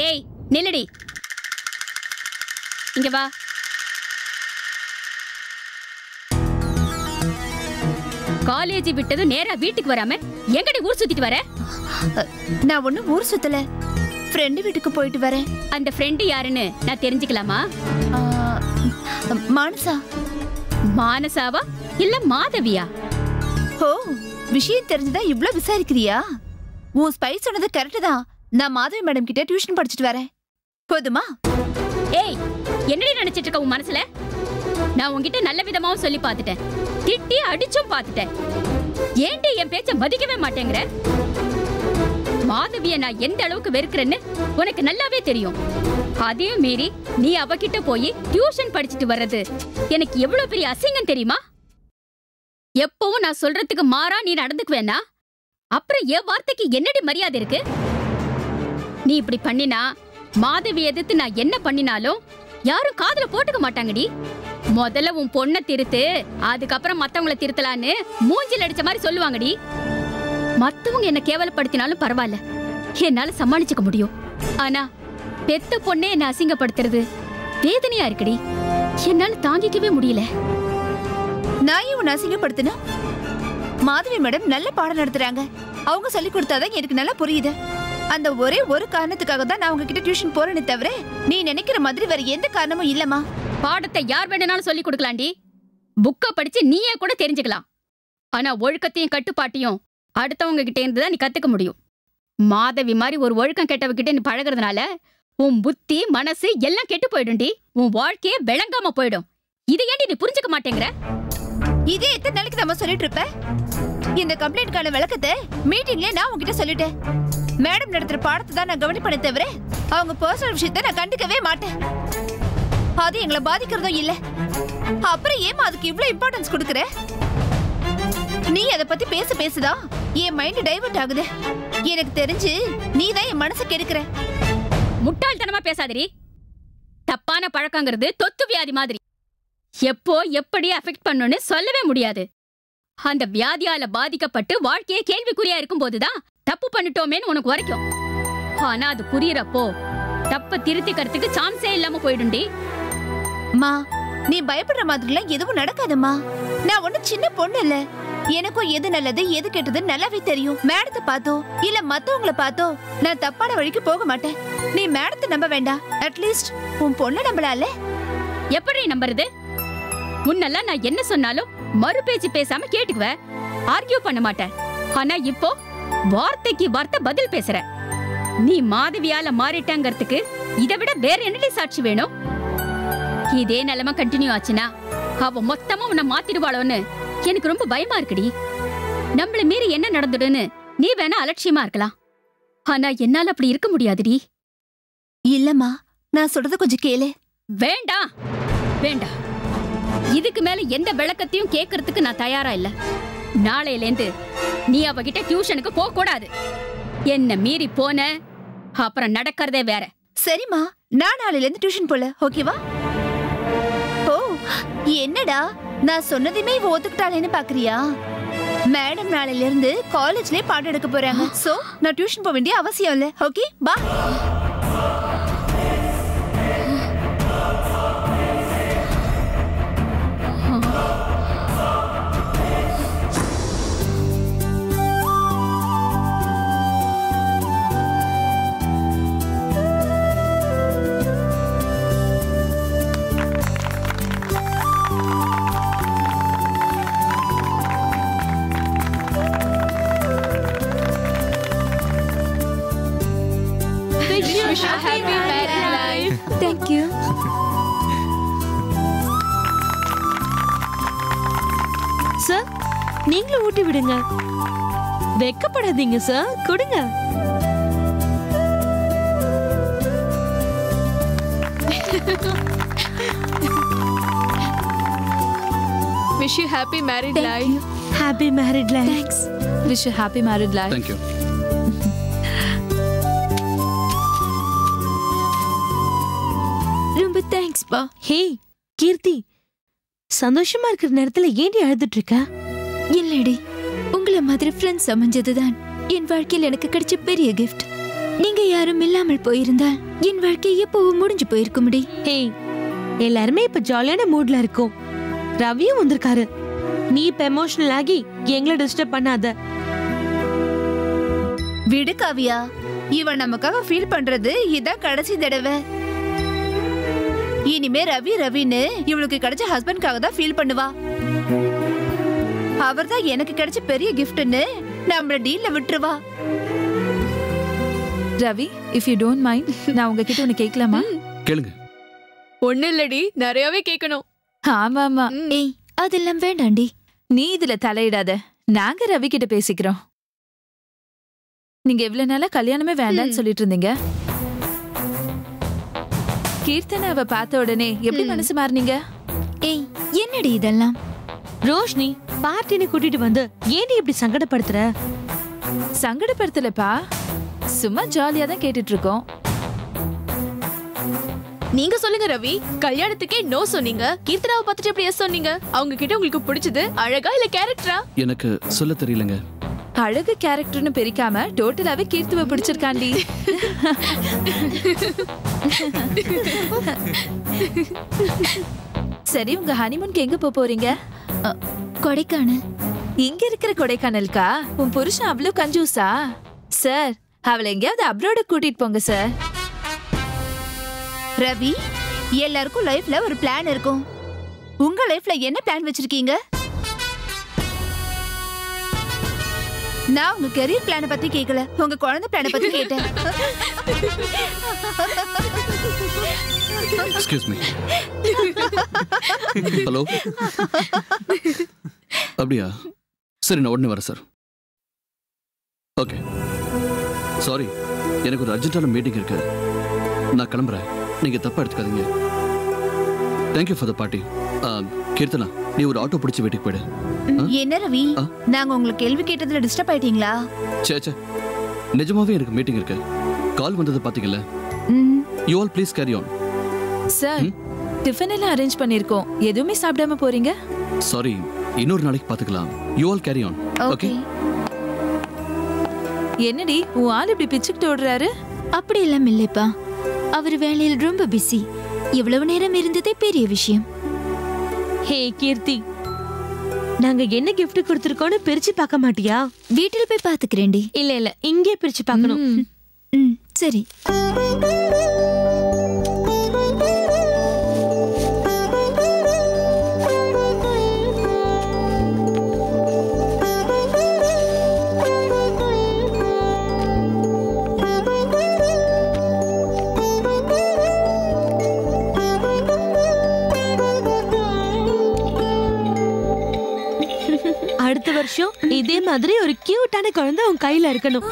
ஏய் நில்லடி, இங்க வா. காலேஜ் விட்டதும் நேரா வீட்டுக்கு வராம எங்கடி ஊர் சுத்திட்டு வர? நான் ஒண்ணும் ஊர் சுத்தல, ஃப்ரெண்டு வீட்டுக்கு போயிட்டு வரேன். அந்த ஃப்ரெண்டு யாருன்னு நான் தெரிஞ்சுக்கலாமா? மானசா. மானசாவா இல்ல மாதவியா? ஓ, விஷயம் தெரிஞ்சதா இவ்ளோ விசாரிக்கிறியா? உன் ஸ்பை சொன்னது கரெக்ட் தான். நான் மாதவி மேடம் கிட்ட டியூஷன் படிச்சுட்டு வரேன். போதுமா? ஏய், என்னடி நினைச்சிட்டு இருக்க உன் மனசுல? நான் உன்கிட்ட நல்ல விதமாவும் சொல்லி பார்த்துட்டேன், திட்டி அடிச்சும் பார்த்துட்டேன். ஏன்டி என் பேச்ச மதிக்கவே மாட்டேங்கிற? மாதவிய நான் எந்த அளவுக்கு வெறுக்கிறேன்னு உனக்கு நல்லாவே தெரியும். அதையும் மீறி நீ அவகிட்ட போய் டியூஷன் படிச்சுட்டு வர்றது எனக்கு எவ்வளவு பெரிய அசிங்கம் தெரியுமா? எப்பவும் நான் சொல்றதுக்கு மாறா நீ நடந்துக்குவேனா? அப்புறம் என் வார்த்தைக்கு என்னடி மரியாதை இருக்கு? நீ இப்படி பண்ணினா மாதவி எதிர்த்து நான் என்ன பண்ணினாலும் யாரும் காதுல போட்டுக்க மாட்டாங்கடி. முதல்ல உன் பொண்ணை திருத்து, அதுக்கப்புறம் மத்தவங்களை திருத்தலான்னு மூஞ்சில் அடிச்ச மாதிரி சொல்லுவாங்கடி. மத்தவங்க என்ன கேவலப்படுத்தினாலும் பரவாயில்ல, என்னால சமாளிச்சுக்க முடியும். ஆனா பெத்த பொண்ணே என்ன அசிங்கப்படுத்துறது வேதனையா இருக்குடி. என்னால தாங்கிக்கவே முடியல. நான் ஏன் உன்னை அசிங்கப்படுத்தினா? மாதவி மேடம் நல்ல பாடம் நடத்துறாங்க. அவங்க சொல்லி கொடுத்தாதான் எனக்கு நல்லா புரியுது. அந்த ஒரே ஒரு காரணத்துக்காக தான் நான் உங்ககிட்ட டியூஷன் போறேன்னு தவிர நீ நினைக்கிற மாதிரி வேற எந்த காரணமும் இல்லம்மா. பாடத்தை யார் வேணும்னாலும் சொல்லி கொடுக்கலாண்டி, புக்க படிச்சு நீயே கூட தெரிஞ்சுக்கலாம். ஆனா ஒழுக்கத்தையும் கட்டுப்பாட்டையும் அடுத்தவங்க கிட்ட இருந்து தான் நீ கத்துக்க முடியும். மாதவி மாதிரி ஒரு ஒழுக்கம் கெட்டவகிட்ட நீ பழகுறதுனால உன் புத்தி மனசு எல்லாம் கெட்டு போயிடும்டி. உன் வாழ்க்கையே விளங்காம போயிடும். இதை ஏண்டி நீ புரிஞ்சுக்க மாட்டேங்கிற? இதே எத்தனை நாளைக்கு நம்ம சொல்லிட்டு இருப்ப? இந்த கம்ப்ளைண்ட்கான விளக்கத்தை மீட்டிங்ல நான் உங்ககிட்ட சொல்லிட்டேன். மேடம் நடத்துற பாடத்தை தான் நான் கவனிப்பேனே தவிர அவங்க பர்சனல் விஷயத்தை நான் கண்டுக்கவே மாட்டேன். அது எங்களை பாதிக்கிறதும் இல்ல. அப்புறம் ஏமா அதுக்கு இவ்ளோ இம்பார்ட்டன்ஸ் கொடுக்கற? நீ அதை பத்தி பேசுதான் என் மைண்ட் டைவர்ட் ஆகுது. எனக்கு தெரிஞ்சு நீ தான் என் மனசை கெடுக்கிற. முட்டாள்தனமா பேசாதடி. தப்பான பழக்கங்கிறது தொத்து வியாதி மாதிரி. எப்போ எப்படி அஃபெக்ட் பண்ணுன்னு சொல்லவே முடியாது. அந்த வியாதியால பாதிக்கப்பட்டு வாழ்க்கையே கேள்விக்குறியா இருக்கும் போதுதான் தப்பு பண்ணிட்டோமேன்னு உனக்கு வரைக்கும். ஆனா அது புரியறப்போ தப்ப திருத்திக்கிறதுக்கு சான்ஸே இல்லாம போயிடுண்டி. மா, நீ பயப்படுற மாதிரிலாம் எதுவும் நடக்காதம்மா. நான் ஒன்னும் சின்ன பொண்ணு இல்ல. எனக்கும் எது நல்லது எது கெட்டதுன்னு நல்லாவே தெரியும். மேடத்தை பார்த்தோ இல்ல மத்தவங்களை பார்த்தோ நான் தப்பான வழிக்கு போக மாட்டேன். நீ மேடத்தை நம்ப வேண்டாம், அட்லீஸ்ட் உன் பொண்ணை நம்பலால. எப்படி நம்புறது? முன்னெல்லாம் நான் என்ன சொன்னாலும் மறு பேச்சு பேசாம கேட்டுக்குவ, ஆர்கியூ பண்ண மாட்டேன். ஆனா இப்போ வார்த்தைக்கு வார்த்தை பதில் பேசுற. நீ மாதவியால மாறிட்டங்கிறதுக்கு இதை விட வேற என்னடி சாட்சி வேணும்? இதே நிலைமை கண்டினியூ ஆச்சுன்னா அவ மொத்தமா உன்னை மாத்திடுவாளோன்னு எனக்கு ரொம்ப பயமா இருக்குடி. நம்மள மீறி என்ன நடந்துடுன்னு நீ வேணா அலட்சியமா இருக்கலாம், ஆனா என்னால அப்படி இருக்க முடியாதுடி. இல்லம்மா, நான் சொல்றது கொஞ்சம் கேளு. வேண்டாம் வேண்டாம், இதுக்கு மேல எந்த விளக்கத்தையும் கேட்கறதுக்கு நான் தயாரா இல்ல. நாளையிலேந்து நீ அவகிட்ட டியூஷனுக்கு போக கூடாது. என்ன மீறி போன அப்புறம் நடக்கிறதே வேற. சரிம்மா, நான் நாளையில இருந்து டியூஷன் போல, ஓகேவா? ஓ, என்னடா நான் சொன்னதையுமே இவ ஒத்துக்கிட்டாளேன்னு பாக்குறியா? மேடம் நாளையில இருந்து காலேஜ்லயே பாடம் எடுக்க போறாங்க. சோ நான் டியூஷன் போக வேண்டிய அவசியம் இல்ல. ஓகே, பா. சார், நீங்களும் ஊட்டி விடுங்க. வெக்கப்படாதீங்க சார், கொடுங்க. Wish you happy married life. Happy married life. Thanks. Wish you happy married life. Thank you. ரொம்ப தேங்க்ஸ் பா. ஹே கீர்த்தி, சந்தோஷமா இருக்கிற நேரத்துல ஏண்டி அழுதுட்டு இருக்க? இல்லடி, உங்களை மாதிரி ஃப்ரெண்ட்ஸ் அமைஞ்சதுதான் என் வாழ்க்கையில் எனக்கு கிடைச்ச பெரிய கிஃப்ட். நீங்க யாரும் இல்லாமல் போயிருந்தால் என் வாழ்க்கை எப்பவும் முடிஞ்சு போயிருக்க முடியும். ஹே, எல்லாருமே இப்ப ஜாலியான மூட்ல இருக்கோம். ரவியும் வந்திருக்காரு. நீ இப்ப எமோஷனல் ஆகி எங்களை டிஸ்டர்ப் பண்ணாத. விடு காவியா, இவன் நமக்காக ஃபீல் பண்றது இதான் கடைசி தடவை. இனிமே ரவி ரவின்னு இவளுக்கு கிடைச்ச ஹஸ்பண்ட்காக தான் ஃபீல் பண்ணுவா. அவர்தான் எனக்கு கிடைச்ச பெரிய கிஃப்ட்னு நம்மள டீல்ல விட்டுருவா. Ravi, if you don't mind, நான் உங்ககிட்ட ஒன்னு கேட்கலாமா? கேளுங்க. ஒண்ணு இல்லடி, நிறையவே கேட்கணும். ஆமா ஆமா. ஏய், அதெல்லாம் வேண்டாண்டி. நீ இதுல தலையிடாத, நாங்க ரவி கிட்ட பேசிக்கிறோம். நீங்க எவ்வளவு நாளா கல்யாணமே வேண்டாம்னு சொல்லிட்டு இருந்தீங்க. கீர்த்தனை அவ பார்த்த உடனே எப்படி மனசு மாறினீங்க? ஏய், என்னடி இதெல்லாம்? ரோஷினி, பார்ட்டின்னு கூட்டிட்டு வந்து ஏன்டி இப்படி சங்கடப்படுத்துற? சங்கடப்படுத்தலப்பா, சும்மா ஜாலியா தான் கேட்டுட்டு இருக்கோம். நீங்க சொல்லுங்க ரவி, கல்யாணத்துக்கே நோ சொன்னீங்க, கீர்த்தனாவை பார்த்துட்டு எப்படி எஸ் சொன்னீங்க? அவங்க கிட்ட உங்களுக்கு பிடிச்சது அழகா இல்ல கேரக்டரா? எனக்கு சொல்ல தெரியலங்க. அழகு கேரக்டர்னு பிரிக்காம டோட்டலாவே கீர்த்துவ பிடிச்சிருக்காண்டி. சரி, உங்க ஹனிமூனுக்கு எங்க போறீங்க? கொடைக்கானல். இங்க இருக்கிற கொடைக்கானலுக்கா? உன் புருஷன் அவ்வளவு கஞ்சூசா? சார், அவளை எங்கேயாவது அப்ரோட கூட்டிட்டு போங்க சார். ரவி, எல்லாருக்கும் லைஃப்ல ஒரு பிளான் இருக்கும். உங்க லைஃப்ல என்ன பிளான் வச்சிருக்கீங்க? நான் உங்க கெரியர் பிளான பத்தி கேக்கல, உங்க குழந்தை பிளான பத்தி கேட்டேன். Excuse me. ஹலோ. அப்படியா? சரி, நான் உடனே வரேன் சார். ஓகே. சாரி, எனக்கு ஒரு அர்ஜென்ட்டான மீட்டிங் இருக்கு. நான் கிளம்புறேன். நீங்க தப்பா எடுத்துக்காதீங்க. Thank you for the party. Keerthana, நீ ஒரு ஆட்டோ பிடிச்சி வீட்டுக்கு போயிடு. என்ன ரவி, நாங்க உங்களுக்கு கேள்வி கேட்டதுல டிஸ்டர்ப் ஆயிட்டீங்களா? சே, நிஜமாவே எனக்கு மீட்டிங் இருக்கு. கால் வந்தது பாத்தீங்கல்ல. You all please carry on. Sir, tiffin எல்லாம் அரேஞ்ச் பண்ணிருக்கோம். எதுவுமே சாப்பிடாம போறீங்க? சாரி, இன்னொரு நாளைக்கு பாத்துக்கலாம். You all carry on. Okay. என்னடி உன் ஆள் இப்படி பிச்சுக்கிட்டு ஓடுறாரு? அப்படி எல்லாம் இல்லப்பா, அவர் வேலையில் ரொம்ப பிஸி. இவ்வளவு நேரம் இருந்ததே பெரிய விஷயம். ஹே கீர்த்தி, நாங்க என்ன gift கொடுத்திருக்கோம்னு பிரிச்சு பார்க்க மாட்டியா? வீட்டில் போய் பாத்துக்கிறேன்டி. இல்ல இங்கே பிரிச்சு பார்க்கணும். சரி. அடுத்த வருஷம் இதே மாதிரி ஒரு கியூட்டான குழந்தை உன் கையில இருக்கணும்.